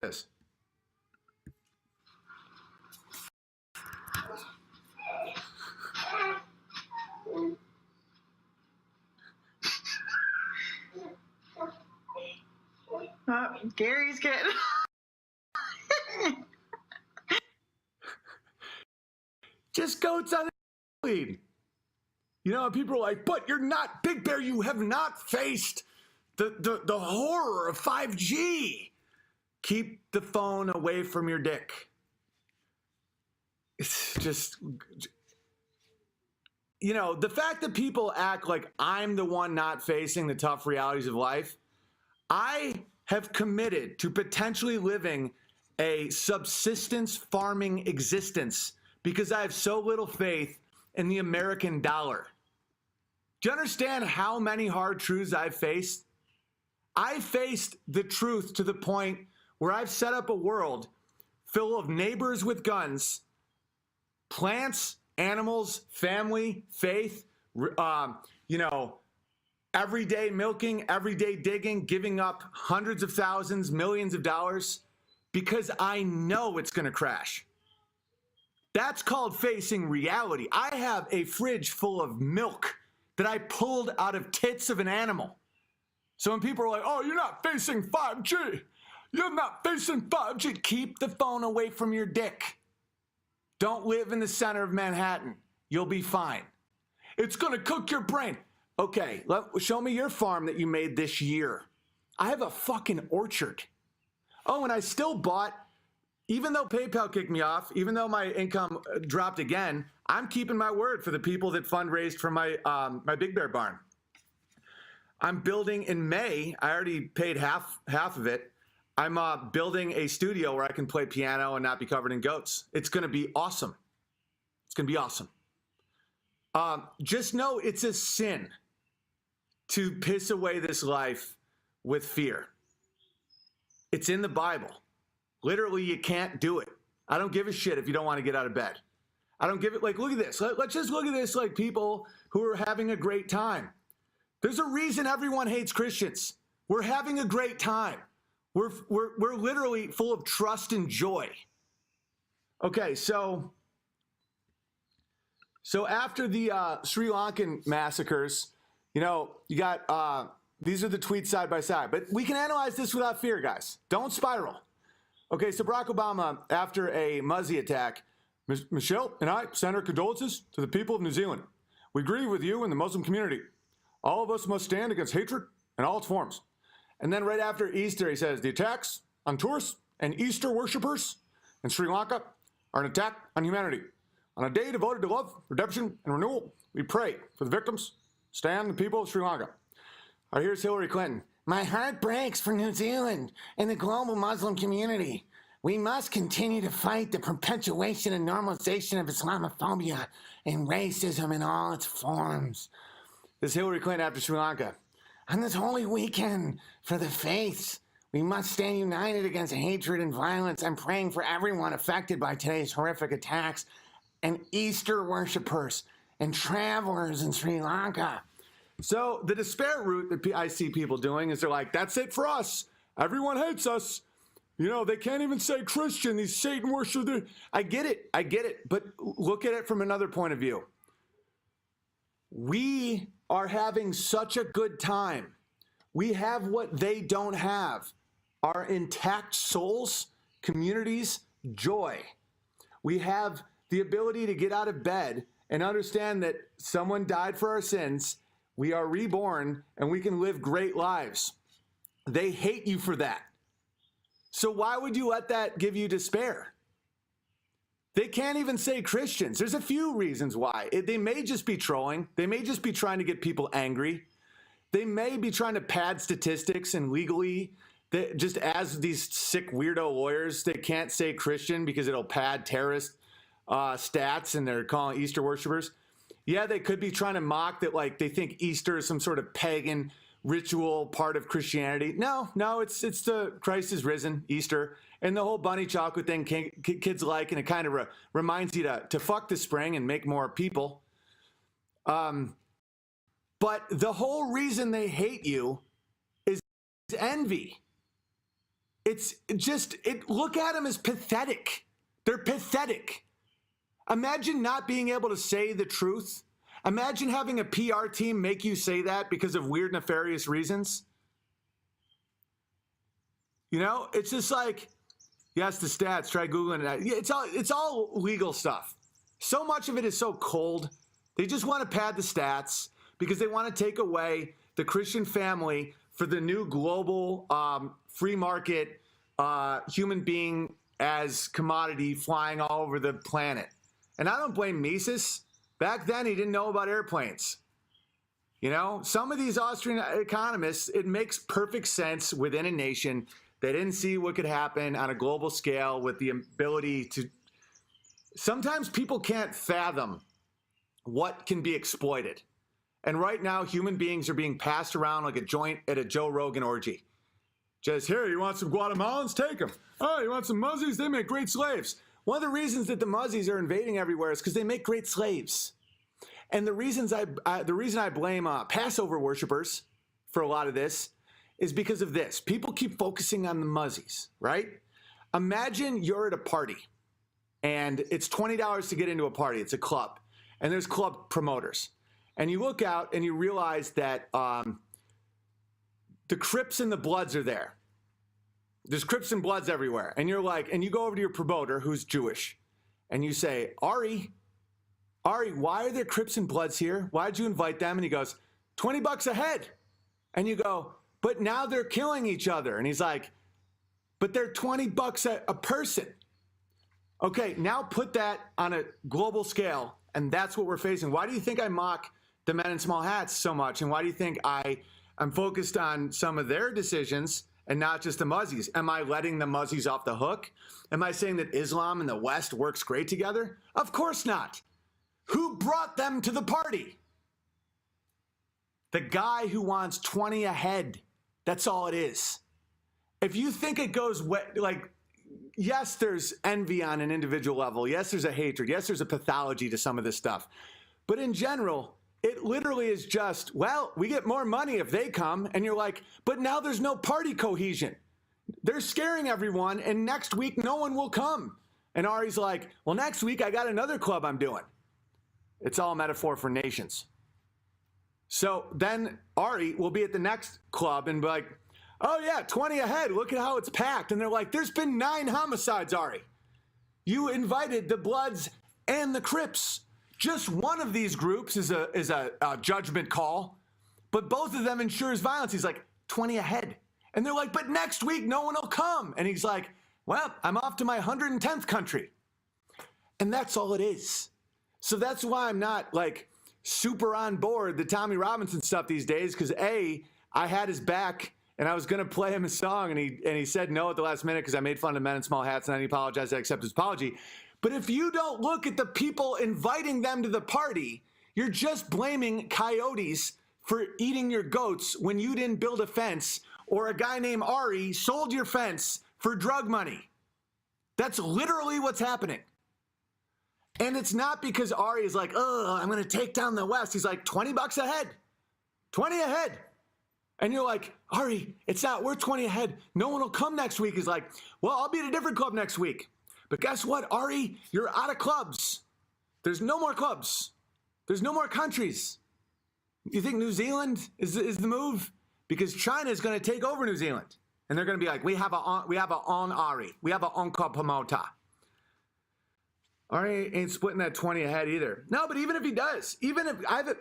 this. Gary's getting... Just goats on the lead. You know, people are like, but you're not, Big Bear, you have not faced the horror of 5G. Keep the phone away from your dick. It's just, you know, the fact that people act like I'm the one not facing the tough realities of life. I have committed to potentially living a subsistence farming existence because I have so little faith in the American dollar. Do you understand how many hard truths I've faced? I faced the truth to the point where I've set up a world full of neighbors with guns, plants, animals, family, faith, you know, everyday milking, everyday digging, giving up hundreds of thousands, millions of dollars because I know it's going to crash. That's called facing reality. I have a fridge full of milk that I pulled out of tits of an animal. So when people are like, oh, you're not facing 5G. You're not facing 5G. Keep the phone away from your dick. Don't live in the center of Manhattan. You'll be fine. It's going to cook your brain. Okay, show me your farm that you made this year. I have a fucking orchard. Oh, and I still bought, even though PayPal kicked me off, even though my income dropped again, I'm keeping my word for the people that fundraised for my my Big Bear barn. I'm building in May. I already paid half of it. I'm building a studio where I can play piano and not be covered in goats. It's going to be awesome. It's going to be awesome. Just know it's a sin to piss away this life with fear. It's in the Bible. Literally, you can't do it. I don't give a shit if you don't want to get out of bed. I don't give it, like, look at this. Let's just look at this like people who are having a great time. There's a reason everyone hates Christians. We're having a great time. We're literally full of trust and joy. Okay, so after the Sri Lankan massacres, you know, you got, these are the tweets side by side. But we can analyze this without fear, guys. Don't spiral. Okay, so Barack Obama, after a Muzzy attack, Michelle and I send our condolences to the people of New Zealand. We grieve with you and the Muslim community. All of us must stand against hatred in all its forms. And then right after Easter, he says, the attacks on tourists and Easter worshippers in Sri Lanka are an attack on humanity. On a day devoted to love, redemption, and renewal, we pray for the victims, stand the people of Sri Lanka. All right, here's Hillary Clinton. My heart breaks for New Zealand and the global Muslim community. We must continue to fight the perpetuation and normalization of Islamophobia and racism in all its forms. This is Hillary Clinton after Sri Lanka. On this holy weekend for the faiths, we must stand united against hatred and violence. I'm praying for everyone affected by today's horrific attacks and Easter worshipers and travelers in Sri Lanka. So the despair route that I see people doing is they're like, that's it for us. Everyone hates us. You know, they can't even say Christian. These Satan worshipers. I get it. But look at it from another point of view. We are having such a good time. We have what they don't have. Our intact souls, communities, joy. We have the ability to get out of bed and understand that someone died for our sins. We are reborn and we can live great lives. They hate you for that. So why would you let that give you despair? They can't even say Christians. There's a few reasons why. They may just be trolling. They may just be trying to get people angry. They may be trying to pad statistics and legally, just as these sick weirdo lawyers, they can't say Christian because it'll pad terrorist stats and they're calling Easter worshipers. Yeah, they could be trying to mock that, like, they think Easter is some sort of pagan ritual part of Christianity. No, it's the Christ is risen, Easter, and the whole bunny chocolate thing kids like, and it kind of reminds you to fuck the spring and make more people. But the whole reason they hate you is envy. look at them as pathetic. They're pathetic. Imagine not being able to say the truth. Imagine having a PR team make you say that because of weird, nefarious reasons. You know, it's just like, yes, the stats, try Googling it. It's all legal stuff. So much of it is so cold. They just want to pad the stats because they want to take away the Christian family for the new global free market human being as commodity flying all over the planet. And I don't blame Mises. Back then, he didn't know about airplanes. You know, some of these Austrian economists, it makes perfect sense within a nation. They didn't see what could happen on a global scale with the ability to. Sometimes people can't fathom what can be exploited. And right now, human beings are being passed around like a joint at a Joe Rogan orgy. Just, here, you want some Guatemalans? Take them. Oh, you want some Muzzies? They make great slaves. One of the reasons that the Muzzies are invading everywhere is because they make great slaves. And the reason I blame Passover worshipers for a lot of this is because of this. People keep focusing on the Muzzies, right? Imagine you're at a party, and it's $20 to get into a party. It's a club, and there's club promoters. And you look out, and you realize that the Crips and the Bloods are there. There's Crips and Bloods everywhere. And you're like, and you go over to your promoter who's Jewish, and you say, Ari, why are there Crips and Bloods here? Why'd you invite them? And he goes, $20 a head. And you go, but now they're killing each other. And he's like, but they're $20 a person. Okay, now put that on a global scale, and that's what we're facing. Why do you think I mock the men in small hats so much? And why do you think I'm focused on some of their decisions and not just the Muzzies? Am I letting the Muzzies off the hook? Am I saying that Islam and the West works great together? Of course not. Who brought them to the party? The guy who wants 20 a head. That's all it is. If you think it goes like, yes, there's envy on an individual level. Yes, there's a hatred. Yes, there's a pathology to some of this stuff. But in general, it literally is just, well, we get more money if they come. And you're like, but now there's no party cohesion. They're scaring everyone, and next week no one will come. And Ari's like, well, next week I got another club I'm doing. It's all a metaphor for nations. So then Ari will be at the next club and be like, oh yeah, 20 a head. Look at how it's packed. And they're like, there's been 9 homicides, Ari. You invited the Bloods and the Crips. Just one of these groups is a judgment call, but both of them ensures violence. He's like, 20 a head. And they're like, but next week no one will come. And he's like, well, I'm off to my 110th country. And that's all it is. So that's why I'm not like super on board the Tommy Robinson stuff these days, because I had his back and I was going to play him a song, and he said no at the last minute because I made fun of men in small hats, and then he apologized. I accept his apology. But if you don't look at the people inviting them to the party, you're just blaming coyotes for eating your goats when you didn't build a fence, or a guy named Ari sold your fence for drug money. That's literally what's happening. And it's not because Ari is like, oh, I'm going to take down the West. He's like, $20 a head. 20 a head. And you're like, Ari, it's not worth 20 a head. No one will come next week. He's like, well, I'll be at a different club next week. But guess what, Ari? You're out of clubs. There's no more clubs. There's no more countries. You think New Zealand is the move? Because China is going to take over New Zealand. And they're going to be like, we have a on Ari. We have a on club Pomota. Ari ain't splitting that 20 ahead either. No, but even if he does,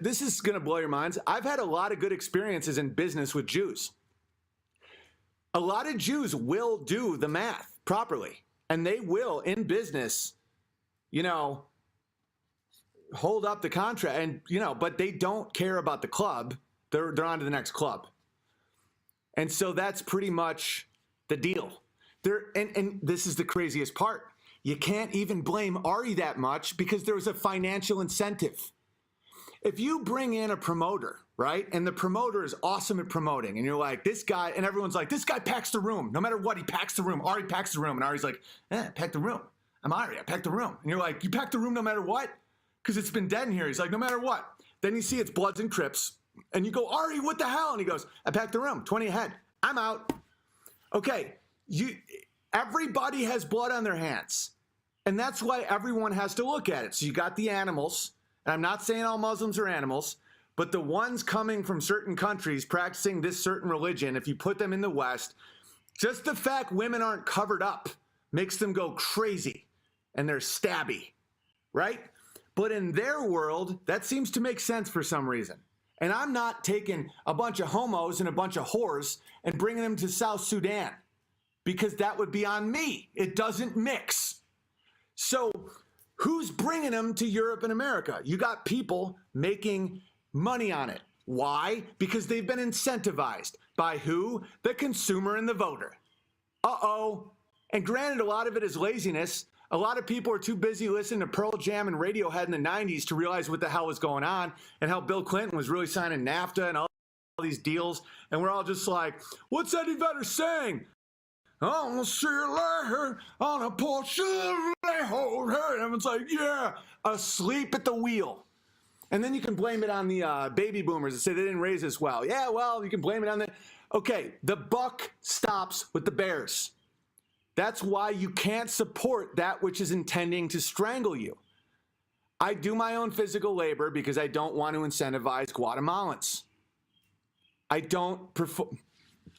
this is going to blow your minds. I've had a lot of good experiences in business with Jews. A lot of Jews will do the math properly, and they will, in business, hold up the contract, and, but they don't care about the club. They're on to the next club. And so that's pretty much the deal. And this is the craziest part. You can't even blame Ari that much because there was a financial incentive. If you bring in a promoter, right, and the promoter is awesome at promoting, and you're like, this guy, and everyone's like, this guy packs the room. No matter what, he packs the room. Ari packs the room. And Ari's like, pack the room. I'm Ari. I pack the room. And you're like, you pack the room no matter what? Because it's been dead in here. He's like, no matter what. Then you see it's Bloods and Crips. And you go, Ari, what the hell? And he goes, I packed the room. 20 ahead. I'm out. Okay. everybody has blood on their hands. And that's why everyone has to look at it. So you got the animals, and I'm not saying all Muslims are animals, but the ones coming from certain countries practicing this certain religion, if you put them in the West, just the fact women aren't covered up makes them go crazy and they're stabby, right? But in their world, that seems to make sense for some reason. And I'm not taking a bunch of homos and a bunch of whores and bringing them to South Sudan because that would be on me. It doesn't mix. So who's bringing them to Europe and America? You got people making money on it. Why? Because they've been incentivized. By who? The consumer and the voter. Uh-oh. And granted, a lot of it is laziness. A lot of people are too busy listening to Pearl Jam and Radiohead in the 90s to realize what the hell was going on and how Bill Clinton was really signing NAFTA and all these deals. And we're all just like, what's Eddie Vedder saying? I'm gonna see her later on a porch, hold her. And everyone's like, yeah, asleep at the wheel. And then you can blame it on the baby boomers and say they didn't raise us well. Yeah, well, you can blame it on the. Okay, the buck stops with the bears. That's why you can't support that which is intending to strangle you. I do my own physical labor because I don't want to incentivize Guatemalans. I don't prefer.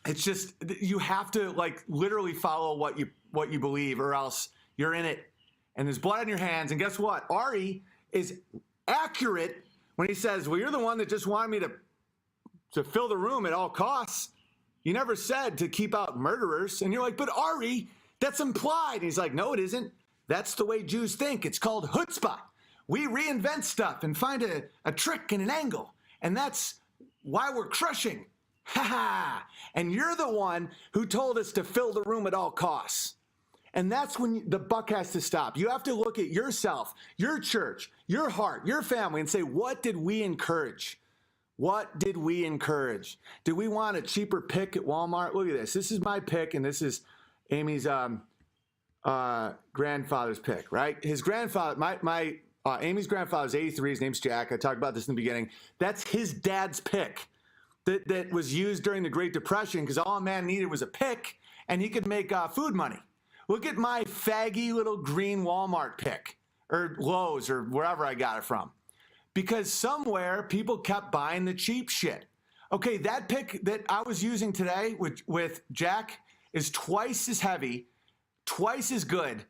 It's just you have to like literally follow what you believe, or else you're in it. And there's blood on your hands. And guess what? Ari is accurate when he says, "Well, you're the one that just wanted me to fill the room at all costs. You never said to keep out murderers." And you're like, "But Ari, that's implied." And he's like, "No, it isn't. That's the way Jews think. It's called chutzpah. We reinvent stuff and find a trick and an angle. And that's why we're crushing." Ha ha! And you're the one who told us to fill the room at all costs. And that's when the buck has to stop. You have to look at yourself, your church, your heart, your family, and say, what did we encourage? What did we encourage? Did we want a cheaper pick at Walmart? Look at this. This is my pick, and this is Amy's grandfather's pick, right? His grandfather, Amy's grandfather's 83. His name's Jack. I talked about this in the beginning. That's his dad's pick. That was used during the Great Depression because all a man needed was a pick and he could make food money. Look at my faggy little green Walmart pick or Lowe's or wherever I got it from. Because somewhere people kept buying the cheap shit. Okay, that pick that I was using today with Jack is twice as heavy, twice as good,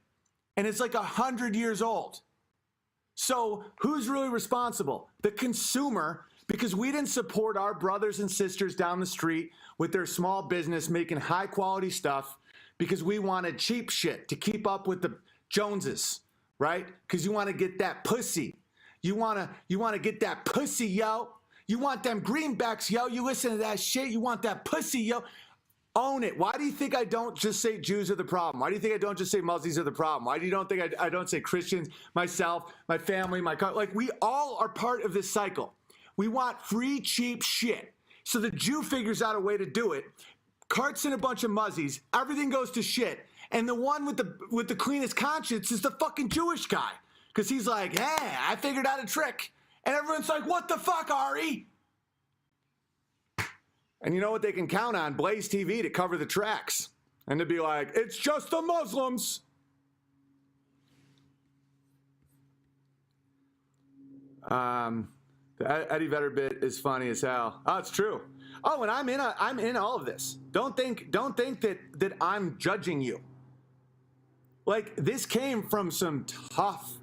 and it's like 100 years old. So who's really responsible? The consumer. Because we didn't support our brothers and sisters down the street with their small business making high quality stuff because we wanted cheap shit to keep up with the Joneses, right? Because you want to get that pussy. You want to get that pussy, yo. You want them greenbacks, yo. You listen to that shit. You want that pussy, yo. Own it. Why do you think I don't just say Jews are the problem? Why do you think I don't just say Muslims are the problem? Why do you don't think I don't say Christians, myself, my family, like we all are part of this cycle. We want free, cheap shit. So the Jew figures out a way to do it, carts in a bunch of muzzies, everything goes to shit. And the one with the cleanest conscience is the fucking Jewish guy. Because he's like, hey, I figured out a trick. And everyone's like, what the fuck, Ari? And you know what they can count on? Blaze TV to cover the tracks. And to be like, it's just the Muslims. The Eddie Vedder bit is funny as hell. Oh, it's true. Oh, and I'm in all of this. Don't think that I'm judging you. Like this came from some tough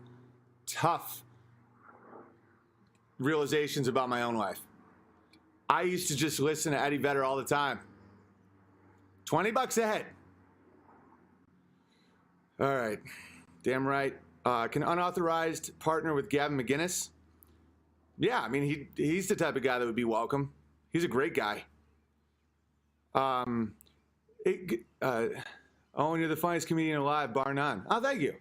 realizations about my own life. I used to just listen to Eddie Vedder all the time. $20 a head. All right. Damn right. Can unauthorized partner with Gavin McGinnis? Yeah, I mean, he's the type of guy that would be welcome. He's a great guy. Owen, you're the funniest comedian alive, bar none. Oh, thank you.